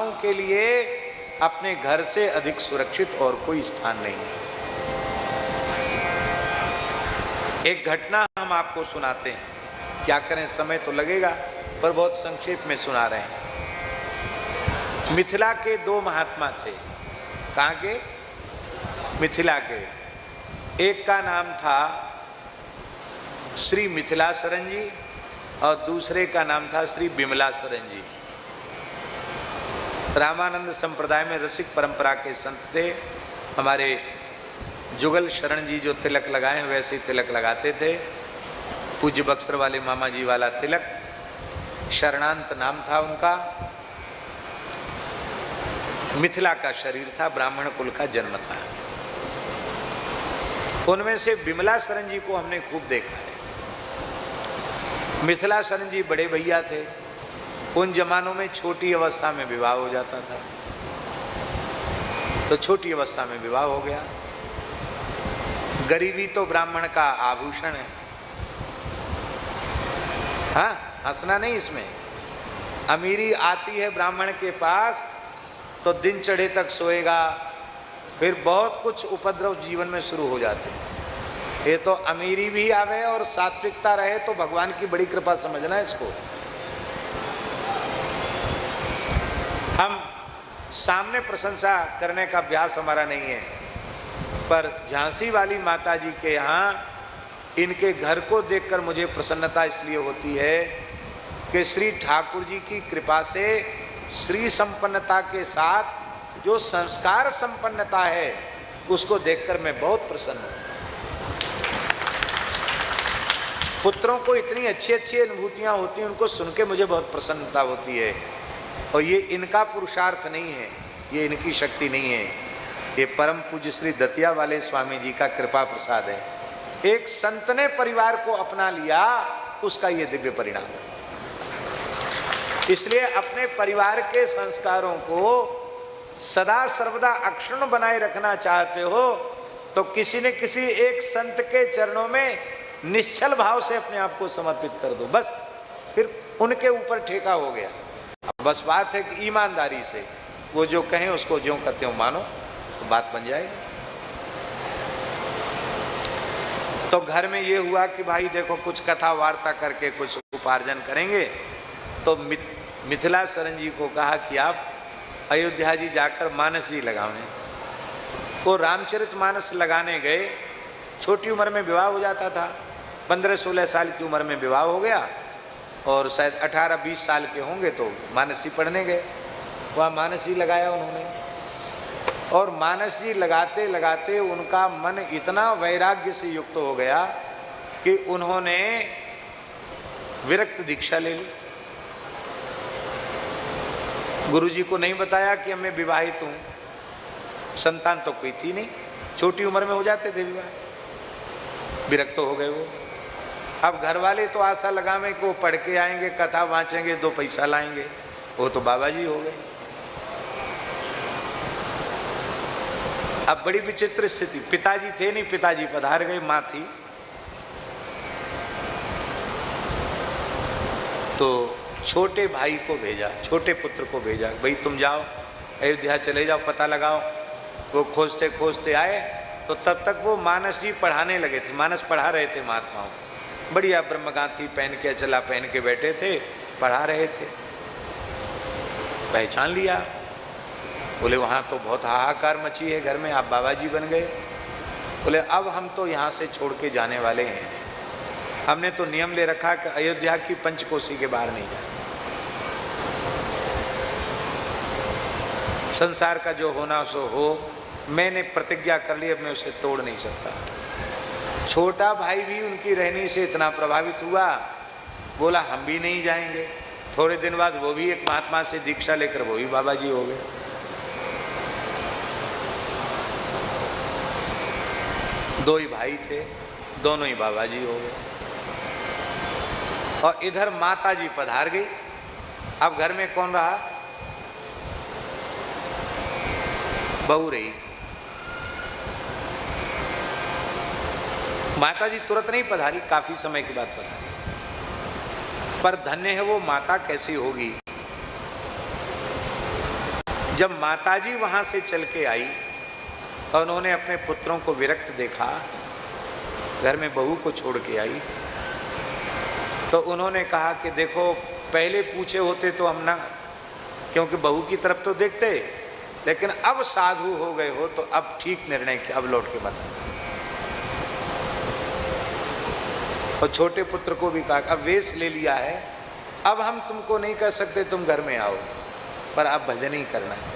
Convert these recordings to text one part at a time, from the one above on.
माताओं के लिए अपने घर से अधिक सुरक्षित और कोई स्थान नहीं है। एक घटना हम आपको सुनाते हैं, क्या करें समय तो लगेगा पर बहुत संक्षेप में सुना रहे हैं। मिथिला के दो महात्मा थे। कहाँ के? मिथिला के। एक का नाम था श्री मिथिला शरण जी और दूसरे का नाम था श्री बिमला शरण जी। रामानंद संप्रदाय में रसिक परंपरा के संत थे। हमारे जुगल शरण जी जो तिलक लगाए वैसे तिलक लगाते थे, पूज्य बक्सर वाले मामा जी वाला तिलक। शरणांत नाम था उनका। मिथिला का शरीर था, ब्राह्मण कुल का जन्म था। उनमें से बिमला शरण जी को हमने खूब देखा है। मिथिला शरण जी बड़े भैया थे। उन जमानों में छोटी अवस्था में विवाह हो जाता था, तो छोटी अवस्था में विवाह हो गया। गरीबी तो ब्राह्मण का आभूषण है। हाँ, हंसना नहीं इसमें। अमीरी आती है ब्राह्मण के पास तो दिन चढ़े तक सोएगा, फिर बहुत कुछ उपद्रव जीवन में शुरू हो जाते हैं। ये तो अमीरी भी आवे और सात्विकता रहे तो भगवान की बड़ी कृपा समझना इसको। हम सामने प्रशंसा करने का अभ्यास हमारा नहीं है, पर झांसी वाली माता जी के यहाँ इनके घर को देखकर मुझे प्रसन्नता इसलिए होती है कि श्री ठाकुर जी की कृपा से श्री संपन्नता के साथ जो संस्कार संपन्नता है उसको देखकर मैं बहुत प्रसन्न हूँ। पुत्रों को इतनी अच्छी अच्छी अनुभूतियाँ होती हैं, उनको सुन के मुझे बहुत प्रसन्नता होती है। और ये इनका पुरुषार्थ नहीं है, ये इनकी शक्ति नहीं है, ये परम पूज्य श्री दतिया वाले स्वामी जी का कृपा प्रसाद है। एक संत ने परिवार को अपना लिया, उसका ये दिव्य परिणाम है। इसलिए अपने परिवार के संस्कारों को सदा सर्वदा अक्षुण्ण बनाए रखना चाहते हो तो किसी न किसी एक संत के चरणों में निश्चल भाव से अपने आप को समर्पित कर दो, बस फिर उनके ऊपर ठेका हो गया। अब बस बात है कि ईमानदारी से वो जो कहें उसको ज्यों कहते हो मानो, तो बात बन जाएगी। तो घर में ये हुआ कि भाई देखो कुछ कथा वार्ता करके कुछ उपार्जन करेंगे, तो मिथिला शरण जी को कहा कि आप अयोध्या जी जाकर मानस जी लगावें। वो रामचरित मानस लगाने गए। छोटी उम्र में विवाह हो जाता था, 15-16 साल की उम्र में विवाह हो गया और शायद 18-20 साल के होंगे तो मानस जी पढ़ने गए। वहाँ मानस जी लगाया उन्होंने, और मानस जी लगाते लगाते उनका मन इतना वैराग्य से युक्त हो गया कि उन्होंने विरक्त दीक्षा ले ली। गुरुजी को नहीं बताया कि मैं विवाहित हूँ, संतान तो कोई थी नहीं, छोटी उम्र में हो जाते थे विवाह, विरक्त हो गए वो। अब घर वाले तो आशा लगावे कि वो पढ़ के आएंगे, कथा वाँचेंगे, 2 पैसा लाएंगे, वो तो बाबा जी हो गए। अब बड़ी विचित्र स्थिति, पिताजी थे नहीं, पिताजी पधार गए, माँ थी। तो छोटे भाई को भेजा, छोटे पुत्र को भेजा, भाई तुम जाओ अयोध्या चले जाओ, पता लगाओ। वो खोजते खोजते आए तो तब तक वो मानस जी पढ़ाने लगे थे, मानस पढ़ा रहे थे महात्माओं। बढ़िया ब्रह्मगांथी पहन के, अचला पहन के बैठे थे, पढ़ा रहे थे। पहचान लिया, बोले वहाँ तो बहुत हाहाकार मची है घर में, आप बाबा जी बन गए। बोले अब हम तो यहाँ से छोड़ के जाने वाले हैं, हमने तो नियम ले रखा कि अयोध्या की पंचकोशी के बाहर नहीं जाना। संसार का जो होना सो हो, मैंने प्रतिज्ञा कर ली, अब मैं उसे तोड़ नहीं सकता। छोटा भाई भी उनकी रहनी से इतना प्रभावित हुआ, बोला हम भी नहीं जाएंगे। थोड़े दिन बाद वो भी एक महात्मा से दीक्षा लेकर वो भी बाबा जी हो गए। दो ही भाई थे, दोनों ही बाबा जी हो गए। और इधर माता जी पधार गई। अब घर में कौन रहा? बहू रही। माता जी तुरंत नहीं पधारी, काफी समय के बाद पधारी। पर धन्य है वो माता, कैसी होगी जब माताजी वहां से चल के आई और उन्होंने अपने पुत्रों को विरक्त देखा, घर में बहू को छोड़ के आई, तो उन्होंने कहा कि देखो पहले पूछे होते तो हम ना, क्योंकि बहू की तरफ तो देखते, लेकिन अब साधु हो गए हो तो अब ठीक निर्णय किया, अब लौट के बता। और छोटे पुत्र को भी कहा अब वेश ले लिया है, अब हम तुमको नहीं कर सकते तुम घर में आओ, पर अब भजन ही करना है।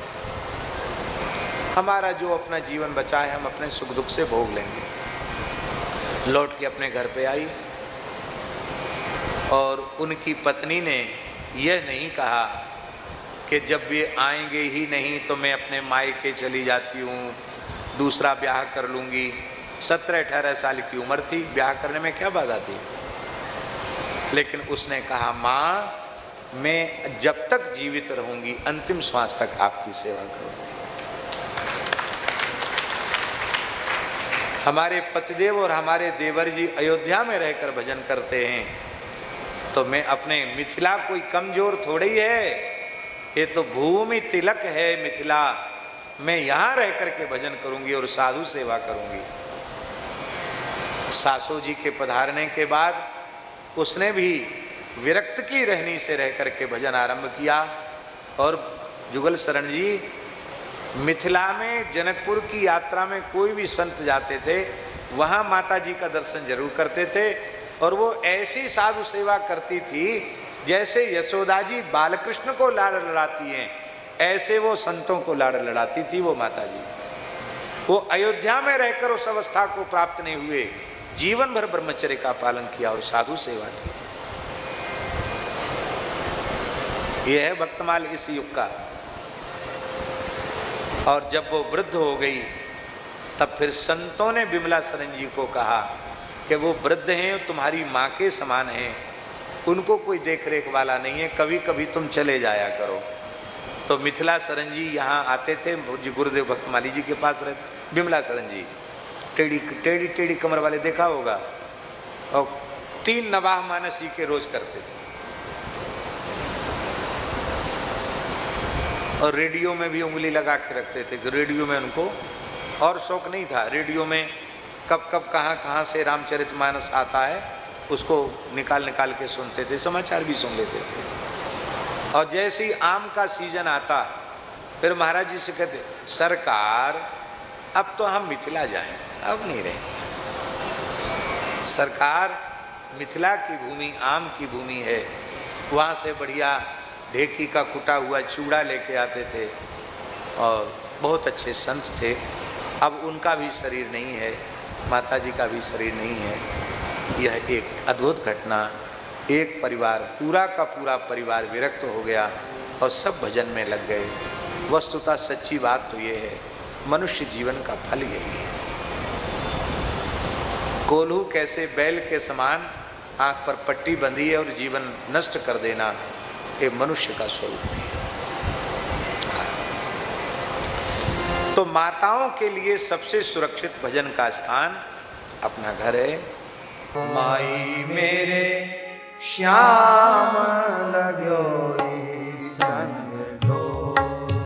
हमारा जो अपना जीवन बचा है हम अपने सुख दुख से भोग लेंगे। लौट के अपने घर पे आई और उनकी पत्नी ने यह नहीं कहा कि जब ये आएंगे ही नहीं तो मैं अपने मायके चली जाती हूँ, दूसरा ब्याह कर लूँगी। 17-18 साल की उम्र थी, ब्याह करने में क्या बाधा थी। लेकिन उसने कहा माँ मैं जब तक जीवित रहूँगी अंतिम श्वास तक आपकी सेवा करूँगी। हमारे पतिदेव और हमारे देवर जी अयोध्या में रहकर भजन करते हैं, तो मैं अपने मिथिला कोई कमजोर थोड़ी है, ये तो भूमि तिलक है मिथिला, मैं यहाँ रह करके भजन करूँगी और साधु सेवा करूँगी। सासू जी के पधारने के बाद उसने भी विरक्त की रहनी से रह करके भजन आरंभ किया। और जुगल शरण जी मिथिला में जनकपुर की यात्रा में कोई भी संत जाते थे वहाँ माता जी का दर्शन जरूर करते थे, और वो ऐसी साधु सेवा करती थी जैसे यशोदा जी बालकृष्ण को लाड़ लड़ाती हैं, ऐसे वो संतों को लाड़ लड़ाती थी वो माता जी। वो अयोध्या में रहकर उस अवस्था को प्राप्त नहीं हुए, जीवन भर ब्रह्मचर्य का पालन किया और साधु सेवा की। यह है भक्तमाल इस युग का। और जब वो वृद्ध हो गई तब फिर संतों ने बिमला शरण जी को कहा कि वो वृद्ध हैं, तुम्हारी माँ के समान हैं, उनको कोई देख रेख वाला नहीं है, कभी कभी तुम चले जाया करो। तो मिथिला शरण जी यहाँ आते थे, गुरुदेव भक्तमाली जी के पास रहते। बिमला शरण जी टेढ़ी टेढ़ी टेढ़ी कमर वाले देखा होगा, और 3 नवाह मानस जी के रोज करते थे। और रेडियो में भी उंगली लगा के रखते थे कि रेडियो में उनको और शौक नहीं था, रेडियो में कब कब कहाँ से रामचरितमानस आता है उसको निकाल निकाल के सुनते थे, समाचार भी सुन लेते थे। और जैसे ही आम का सीजन आता फिर महाराज जी से कहते सरकार अब तो हम मिथिला जाएं, अब नहीं रहे सरकार, मिथिला की भूमि आम की भूमि है, वहाँ से बढ़िया ढेकी का कुटा हुआ चूड़ा लेके आते थे और बहुत अच्छे संत थे। अब उनका भी शरीर नहीं है, माता जी का भी शरीर नहीं है। यह एक अद्भुत घटना, एक परिवार पूरा का पूरा परिवार विरक्त हो गया और सब भजन में लग गए। वस्तुतः सच्ची बात तो ये है, मनुष्य जीवन का फल यही है। कोल्हू कैसे बैल के समान आँख पर पट्टी बंधी है और जीवन नष्ट कर देना, ये मनुष्य का स्वरूप है। तो माताओं के लिए सबसे सुरक्षित भजन का स्थान अपना घर है। माई मेरे श्याम लगो